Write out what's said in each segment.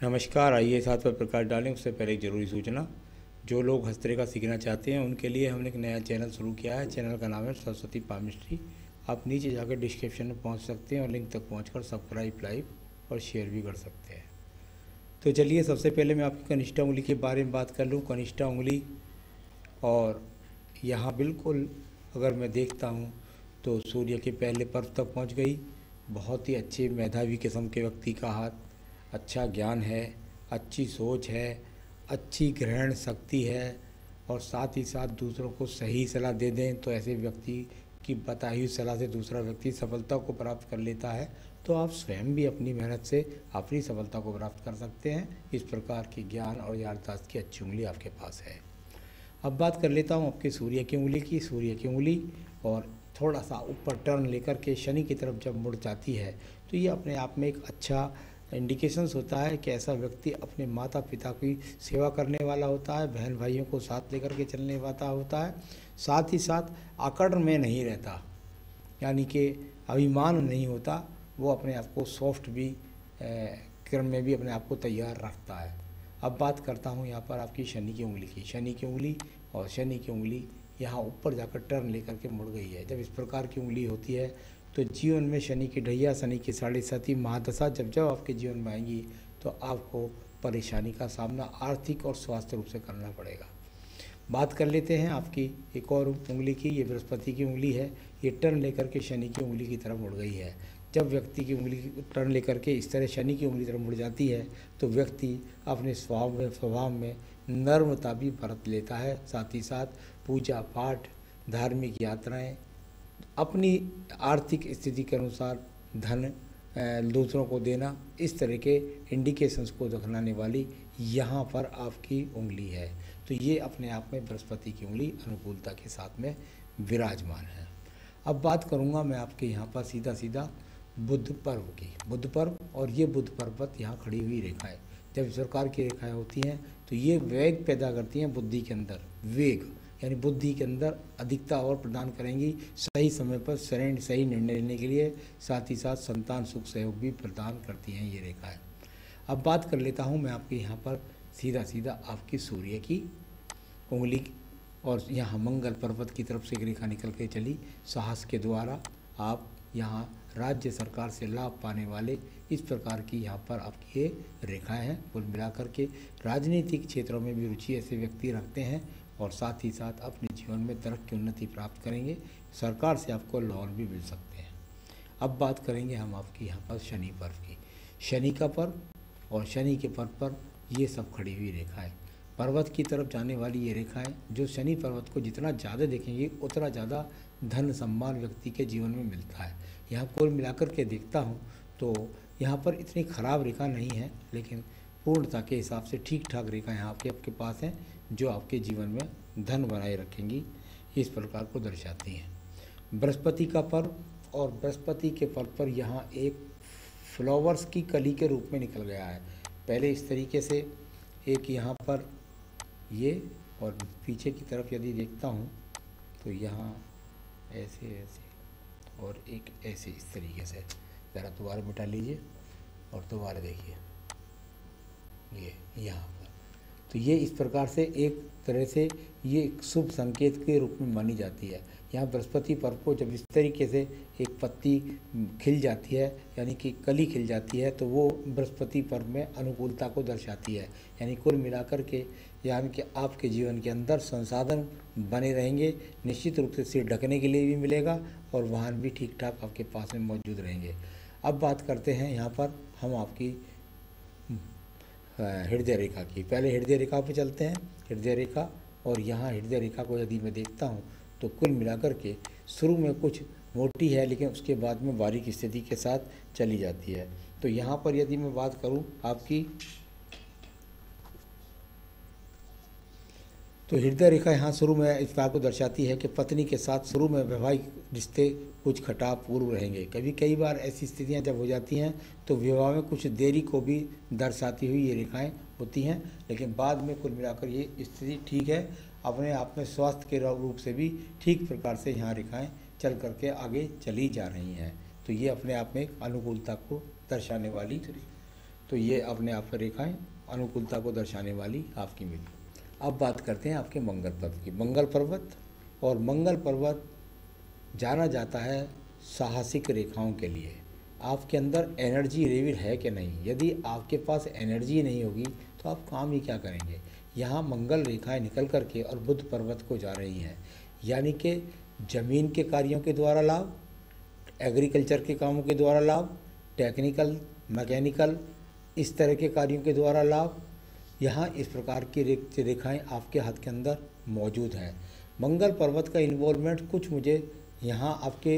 नमस्कार। आइए साथ पर प्रकाश डालें उससे पहले एक ज़रूरी सूचना। जो लोग हस्तरेखा सीखना चाहते हैं उनके लिए हमने एक नया चैनल शुरू किया है। चैनल का नाम है सरस्वती पामिस्ट्री। आप नीचे जाकर डिस्क्रिप्शन में पहुंच सकते हैं और लिंक तक पहुंचकर सब्सक्राइब, लाइक और शेयर भी कर सकते हैं। तो चलिए सबसे पहले मैं आपकी कनिष्ठा उंगली के बारे में बात कर लूँ। कनिष्ठा उंगली और यहाँ बिल्कुल अगर मैं देखता हूँ तो सूर्य के पहले पर्व तक पहुँच गई। बहुत ही अच्छे मेधावी किस्म के व्यक्ति का हाथ, अच्छा ज्ञान है, अच्छी सोच है, अच्छी ग्रहण शक्ति है और साथ ही साथ दूसरों को सही सलाह दे दें तो ऐसे व्यक्ति की बताई हुई सलाह से दूसरा व्यक्ति सफलता को प्राप्त कर लेता है। तो आप स्वयं भी अपनी मेहनत से अपनी सफलता को प्राप्त कर सकते हैं। इस प्रकार की ज्ञान और याददाश्त की अच्छी उंगली आपके पास है। अब बात कर लेता हूँ आपके सूर्य की उंगली की। सूर्य की उंगली और थोड़ा सा ऊपर टर्न लेकर के शनि की तरफ जब मुड़ जाती है तो ये अपने आप में एक अच्छा इंडिकेशंस होता है कि ऐसा व्यक्ति अपने माता पिता की सेवा करने वाला होता है, बहन भाइयों को साथ लेकर के चलने वाला होता है, साथ ही साथ आकड़ में नहीं रहता, यानी कि अभिमान नहीं होता। वो अपने आप को सॉफ्ट भी क्रम में भी अपने आप को तैयार रखता है। अब बात करता हूँ यहाँ पर आपकी शनि की उंगली की। शनि की उंगली और शनि की उंगली यहाँ ऊपर जाकर टर्न लेकर के मुड़ गई है। जब इस प्रकार की उंगली होती है तो जीवन में शनि की ढैया, शनि की 7.5 महादशा जब जब आपके जीवन में आएंगी तो आपको परेशानी का सामना आर्थिक और स्वास्थ्य रूप से करना पड़ेगा। बात कर लेते हैं आपकी एक और उंगली की। ये बृहस्पति की उंगली है। ये टर्न लेकर के शनि की उंगली की तरफ मुड़ गई है। जब व्यक्ति की उंगली टर्न लेकर के इस तरह शनि की उंगली तरफ मुड़ जाती है तो व्यक्ति अपने स्वभाव में नर्मता भी बरत लेता है। साथ ही साथ पूजा पाठ, धार्मिक यात्राएं, अपनी आर्थिक स्थिति के अनुसार धन दूसरों को देना, इस तरह के इंडिकेशंस को दिखलाने वाली यहाँ पर आपकी उंगली है। तो ये अपने आप में बृहस्पति की उंगली अनुकूलता के साथ में विराजमान है। अब बात करूँगा मैं आपके यहाँ पर सीधा सीधा बुध पर्व की। बुध पर्व और ये बुध पर्वत यहाँ खड़ी हुई रेखाएं, जब इस प्रकार की रेखाएं होती हैं तो ये वेग पैदा करती हैं बुद्धि के अंदर। वेग यानी बुद्धि के अंदर अधिकता और प्रदान करेंगी, सही समय पर सही निर्णय लेने के लिए। साथ ही साथ संतान सुख सहयोग भी प्रदान करती हैं ये रेखाएं। अब बात कर लेता हूँ मैं आपके यहाँ पर सीधा सीधा आपकी सूर्य की उंगली और यहाँ मंगल पर्वत की तरफ से एक रेखा निकल के चली। साहस के द्वारा आप यहाँ राज्य सरकार से लाभ पाने वाले, इस प्रकार की यहाँ पर आपकी ये रेखाएं हैं। कुल मिलाकर के राजनीतिक क्षेत्रों में भी रुचि ऐसे व्यक्ति रखते हैं और साथ ही साथ अपने जीवन में तरक्की उन्नति प्राप्त करेंगे। सरकार से आपको लोन भी मिल सकते हैं। अब बात करेंगे हम आपकी यहाँ पर शनि पर्व की। शनि का पर्व और शनि के पर्व पर ये सब खड़ी हुई रेखाएं, पर्वत की तरफ जाने वाली ये रेखाएं, जो शनि पर्वत को जितना ज़्यादा देखेंगे उतना ज़्यादा धन सम्मान व्यक्ति के जीवन में मिलता है। यहाँ कुल मिलाकर के देखता हूँ तो यहाँ पर इतनी खराब रेखा नहीं है, लेकिन पूर्णता के हिसाब से ठीक ठाक रेखा यहाँ आपके पास हैं जो आपके जीवन में धन बनाए रखेंगी, इस प्रकार को दर्शाती हैं। बृहस्पति का पर्व और बृहस्पति के पर्व पर यहाँ एक फ्लावर्स की कली के रूप में निकल गया है। पहले इस तरीके से एक यहाँ पर ये, और पीछे की तरफ यदि देखता हूँ तो यहाँ ऐसे ऐसे और एक ऐसे, इस तरीके से। ज़रा दोबारा मिटा लीजिए और दोबारा देखिए ये यहाँ पर। तो ये इस प्रकार से एक तरह से ये एक शुभ संकेत के रूप में मानी जाती है। यहाँ बृहस्पति पर्व को जब इस तरीके से एक पत्ती खिल जाती है, यानी कि कली खिल जाती है, तो वो बृहस्पति पर्व में अनुकूलता को दर्शाती है। यानी कुल मिलाकर के यानी कि आपके जीवन के अंदर संसाधन बने रहेंगे, निश्चित रूप से सिर ढकने के लिए भी मिलेगा और वाहन भी ठीक ठाक आपके पास में मौजूद रहेंगे। अब बात करते हैं यहाँ पर हम आपकी हृदय रेखा की। पहले हृदय रेखा पे चलते हैं। हृदय रेखा और यहाँ हृदय रेखा को यदि मैं देखता हूँ तो कुल मिलाकर के शुरू में कुछ मोटी है, लेकिन उसके बाद में बारीक स्थिति के साथ चली जाती है। तो यहाँ पर यदि मैं बात करूँ आपकी, तो हृदय रेखा यहाँ शुरू में इस बात को दर्शाती है कि पत्नी के साथ शुरू में वैवाहिक रिश्ते कुछ खटापूर्व रहेंगे। कई बार ऐसी स्थितियाँ जब हो जाती हैं तो विवाह में कुछ देरी को भी दर्शाती हुई ये रेखाएं होती हैं, लेकिन बाद में कुल मिलाकर ये स्थिति ठीक है। अपने आप में स्वास्थ्य के रूप से भी ठीक प्रकार से यहाँ रेखाएं चल करके आगे चली जा रही हैं। तो ये अपने आप में अनुकूलता को दर्शाने वाली तो ये अपने आप पर रेखाएं अनुकूलता को दर्शाने वाली आपकी मिली। अब बात करते हैं आपके मंगल पर्वत की। मंगल पर्वत, और मंगल पर्वत जाना जाता है साहसिक रेखाओं के लिए। आपके अंदर एनर्जी लेवल है कि नहीं, यदि आपके पास एनर्जी नहीं होगी तो आप काम ही क्या करेंगे। यहाँ मंगल रेखाएं निकल करके और बुध पर्वत को जा रही हैं, यानी कि ज़मीन के कार्यों के द्वारा लाभ, एग्रीकल्चर के कामों के द्वारा लाभ, टेक्निकल, मैकेनिकल, इस तरह के कार्यों के द्वारा लाभ, यहाँ इस प्रकार की रेखाएं आपके हाथ के अंदर मौजूद हैं। मंगल पर्वत का इन्वॉल्वमेंट कुछ मुझे यहाँ आपके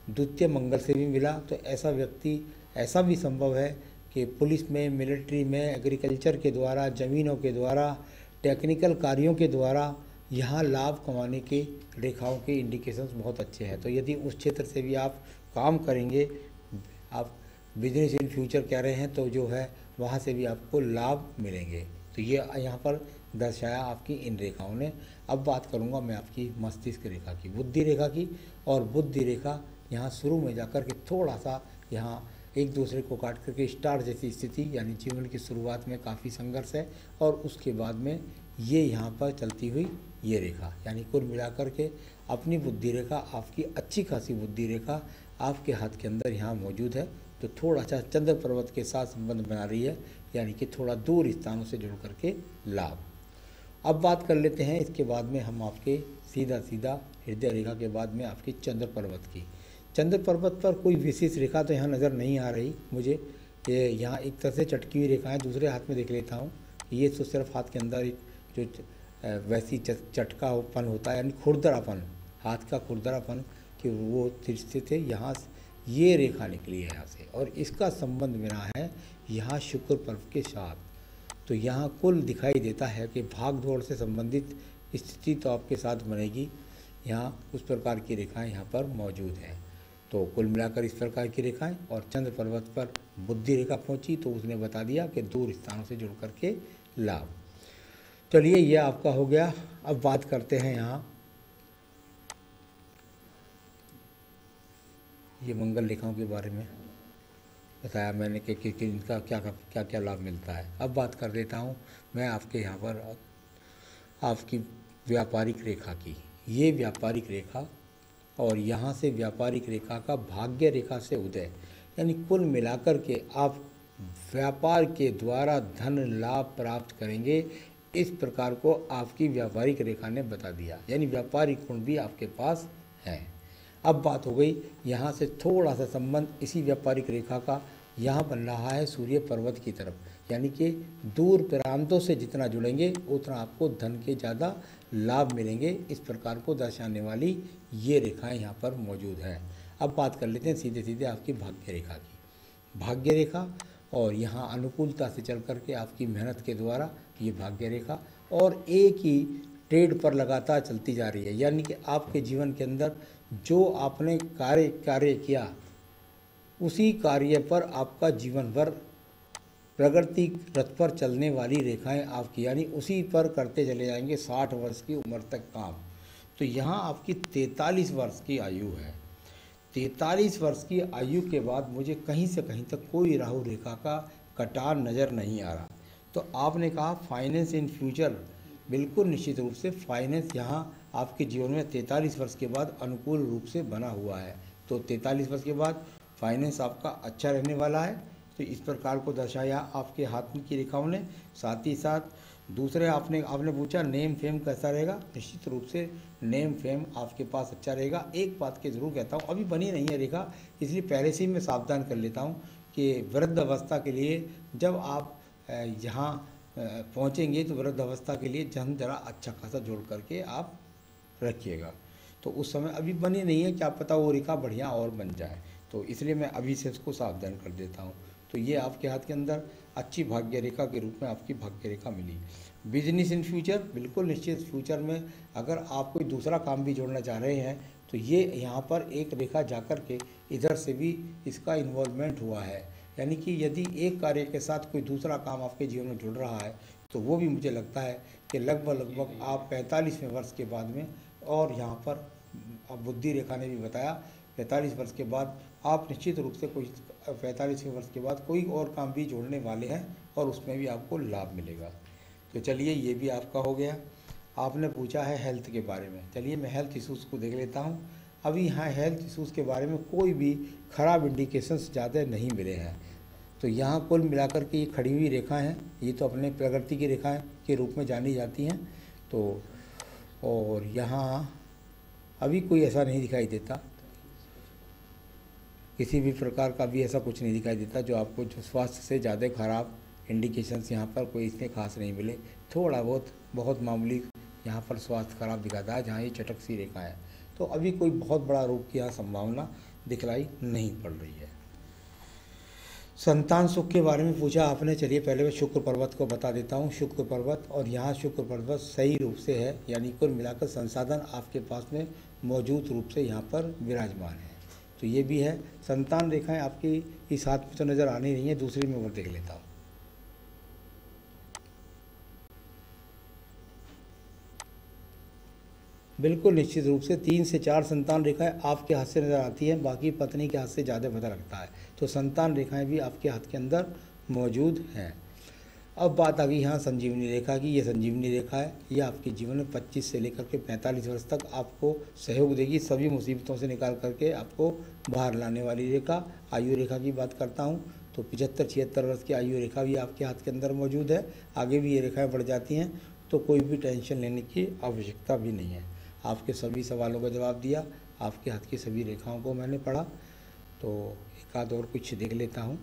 द्वितीय मंगल से भी मिला। तो ऐसा व्यक्ति, ऐसा भी संभव है कि पुलिस में, मिलिट्री में, एग्रीकल्चर के द्वारा, ज़मीनों के द्वारा, टेक्निकल कार्यों के द्वारा यहाँ लाभ कमाने की रेखाओं के इंडिकेशंस बहुत अच्छे हैं। तो यदि उस क्षेत्र से भी आप काम करेंगे, आप बिजनेस इन फ्यूचर कह रहे हैं, तो जो है वहाँ से भी आपको लाभ मिलेंगे। तो ये यहाँ पर दर्शाया आपकी इन रेखाओं ने। अब बात करूँगा मैं आपकी मस्तिष्क रेखा की, बुद्धि रेखा की। और बुद्धि रेखा यहाँ शुरू में जाकर के थोड़ा सा यहाँ एक दूसरे को काट करके स्टार जैसी स्थिति, यानी जीवन की शुरुआत में काफ़ी संघर्ष है, और उसके बाद में ये यहाँ पर चलती हुई ये रेखा, यानी कुल मिलाकर के अपनी बुद्धि रेखा, आपकी अच्छी खासी बुद्धि रेखा आपके हाथ के अंदर यहाँ मौजूद है। तो थोड़ा सा चंद्र पर्वत के साथ संबंध बना रही है, यानी कि थोड़ा दूर स्थानों से जुड़ करके लाभ। अब बात कर लेते हैं इसके बाद में हम आपके सीधा हृदय रेखा के बाद में आपकी चंद्र पर्वत की। चंद्र पर्वत पर कोई विशेष रेखा तो यहाँ नज़र नहीं आ रही मुझे। ये यहाँ एक तरह से चटकी हुई रेखा है। दूसरे हाथ में देख लेता हूँ, ये तो सिर्फ हाथ के अंदर जो वैसी चटकापन होता है, यानी खुरदरापन, हाथ का खुरदरापन कि वो स्थित है। यहाँ ये रेखा निकली है यहाँ से, और इसका संबंध बना है यहाँ शुक्र पर्व के साथ। तो यहाँ कुल दिखाई देता है कि भाग दौड़ से संबंधित स्थिति तो आपके साथ बनेगी। यहाँ उस प्रकार की रेखाएं यहाँ पर मौजूद हैं। तो कुल मिलाकर इस प्रकार की रेखाएं, और चंद्र पर्वत पर बुद्धि रेखा पहुंची तो उसने बता दिया कि दूर स्थानों से जुड़ करके लाभ। चलिए, यह आपका हो गया। अब बात करते हैं यहाँ ये मंगल रेखाओं के बारे में बताया मैंने कि इनका क्या क्या लाभ मिलता है। अब बात कर देता हूँ मैं आपके यहाँ पर आपकी व्यापारिक रेखा की। ये व्यापारिक रेखा, और यहाँ से व्यापारिक रेखा का भाग्य रेखा से उदय, यानी कुल मिलाकर के आप व्यापार के द्वारा धन लाभ प्राप्त करेंगे। इस प्रकार को आपकी व्यापारिक रेखा ने बता दिया, यानी व्यापारिक गुण भी आपके पास है। अब बात हो गई यहाँ से थोड़ा सा संबंध इसी व्यापारिक रेखा का यहाँ बन रहा है सूर्य पर्वत की तरफ, यानी कि दूर प्रांतों से जितना जुड़ेंगे उतना आपको धन के ज़्यादा लाभ मिलेंगे। इस प्रकार को दर्शाने वाली ये रेखाएं यहाँ पर मौजूद हैं। अब बात कर लेते हैं सीधे सीधे आपकी भाग्य रेखा की। भाग्य रेखा, और यहाँ अनुकूलता से चल करके आपकी मेहनत के द्वारा ये भाग्य रेखा और एक ही ट्रेड पर लगातार चलती जा रही है, यानी कि आपके जीवन के अंदर जो आपने कार्य किया उसी कार्य पर आपका जीवन भर प्रगति रथ पर चलने वाली रेखाएं आपकी, यानी उसी पर करते चले जाएंगे 60 वर्ष की उम्र तक काम। तो यहाँ आपकी 43 वर्ष की आयु है। 43 वर्ष की आयु के बाद मुझे कहीं से कहीं तक कोई राहु रेखा का कटार नज़र नहीं आ रहा। तो आपने कहा फाइनेंस इन फ्यूचर, बिल्कुल निश्चित रूप से फाइनेंस यहाँ आपके जीवन में 43 वर्ष के बाद अनुकूल रूप से बना हुआ है। तो 43 वर्ष के बाद फाइनेंस आपका अच्छा रहने वाला है। तो इस प्रकार को दर्शाया आपके हाथ की रेखाओं ने। साथ ही साथ दूसरे आपने पूछा नेम फेम कैसा रहेगा। निश्चित रूप से नेम फेम आपके पास अच्छा रहेगा। एक बात की ज़रूर कहता हूँ, अभी बनी नहीं है रेखा, इसलिए पहले से ही मैं सावधान कर लेता हूँ कि वृद्ध अवस्था के लिए जब आप यहाँ पहुँचेंगे तो वृद्ध अवस्था के लिए जन जरा अच्छा खासा जोड़ करके आप रखिएगा। तो उस समय अभी बनी नहीं है, क्या पता वो रेखा बढ़िया और बन जाए। तो इसलिए मैं अभी से इसको सावधान कर देता हूँ। तो ये आपके हाथ के अंदर अच्छी भाग्य रेखा के रूप में आपकी भाग्य रेखा मिली। बिजनेस इन फ्यूचर, बिल्कुल निश्चित फ्यूचर में अगर आप कोई दूसरा काम भी जोड़ना चाह रहे हैं तो ये यहाँ पर एक रेखा जाकर के इधर से भी इसका इन्वॉल्वमेंट हुआ है, यानी कि यदि एक कार्य के साथ कोई दूसरा काम आपके जीवन में जुड़ रहा है तो वो भी मुझे लगता है कि लगभग आप 45वें वर्ष के बाद में, और यहाँ पर बुद्धि रेखा ने भी बताया 45 वर्ष के बाद आप निश्चित रूप से कोई 45वें वर्ष के बाद कोई और काम भी जोड़ने वाले हैं और उसमें भी आपको लाभ मिलेगा। तो चलिए ये भी आपका हो गया। आपने पूछा है हेल्थ के बारे में, चलिए मैं हेल्थ इश्यूज़ को देख लेता हूँ। अभी यहाँ हेल्थ इश्यूज़ के बारे में कोई भी ख़राब इंडिकेशंस ज़्यादा नहीं मिले हैं। तो यहाँ कुल मिलाकर के ये खड़ी हुई रेखा हैं, ये तो अपने प्रगति की रेखा के रूप में जानी जाती हैं। तो और यहाँ अभी कोई ऐसा नहीं दिखाई देता, किसी भी प्रकार का भी ऐसा कुछ नहीं दिखाई देता जो आपको जो स्वास्थ्य से ज़्यादा ख़राब इंडिकेशंस यहाँ पर कोई इतने खास नहीं मिले। थोड़ा बहुत मामूली यहाँ पर स्वास्थ्य खराब दिखाता है जहाँ ये चटक सी रेखा है। तो अभी कोई बहुत बड़ा रोग की यहाँ संभावना दिखलाई नहीं पड़ रही है। संतान सुख के बारे में पूछा आपने, चलिए पहले मैं शुक्र पर्वत को बता देता हूँ। शुक्र पर्वत, और यहाँ शुक्र पर्वत सही रूप से है, यानी कुल मिलाकर संसाधन आपके पास में मौजूद रूप से यहाँ पर विराजमान है। तो ये भी है। संतान रेखाएं आपकी इस हाथ में तो नज़र आ नहीं रही हैं, दूसरी में और देख लेता हूँ। बिल्कुल निश्चित रूप से 3 से 4 संतान रेखाएं आपके हाथ से नज़र आती हैं, बाकी पत्नी के हाथ से ज़्यादा पता लगता है। तो संतान रेखाएं भी आपके हाथ के अंदर मौजूद हैं। अब बात आ गई यहाँ संजीवनी रेखा की। ये संजीवनी रेखा है, ये आपके जीवन में 25 से लेकर के 45 वर्ष तक आपको सहयोग देगी, सभी मुसीबतों से निकाल करके आपको बाहर लाने वाली रेखा। आयु रेखा की बात करता हूँ तो 75-76 वर्ष की आयु रेखा भी आपके हाथ के अंदर मौजूद है। आगे भी ये रेखाएँ बढ़ जाती हैं, तो कोई भी टेंशन लेने की आवश्यकता भी नहीं है। आपके सभी सवालों का जवाब दिया, आपके हाथ की सभी रेखाओं को मैंने पढ़ा। तो एक आध और कुछ देख लेता हूँ।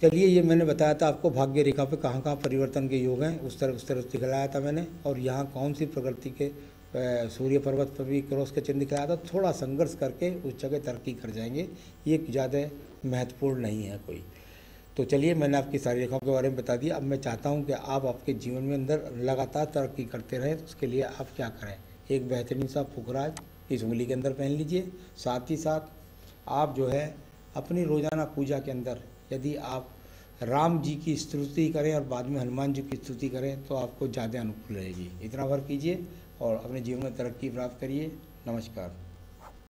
चलिए ये मैंने बताया था आपको भाग्य रेखा पे कहाँ कहाँ परिवर्तन के योग हैं, उस तरह दिखलाया था मैंने। और यहाँ कौन सी प्रकृति के सूर्य पर्वत पर भी क्रॉस का चिन्ह दिखलाया था। थोड़ा संघर्ष करके उस जगह तरक्की कर जाएंगे, ये ज़्यादा महत्वपूर्ण नहीं है कोई। तो चलिए मैंने आपकी सारी रेखाओं के बारे में बता दिया। अब मैं चाहता हूँ कि आप आपके जीवन में अंदर लगातार तरक्की करते रहें। तो उसके लिए आप क्या करें, एक बेहतरीन सा फुकराज इस उंगली के अंदर पहन लीजिए। साथ ही साथ आप जो है अपनी रोज़ाना पूजा के अंदर यदि आप राम जी की स्तुति करें और बाद में हनुमान जी की स्तुति करें तो आपको ज़्यादा अनुकूल रहेगी। इतना भर कीजिए और अपने जीवन में तरक्की प्राप्त करिए। नमस्कार।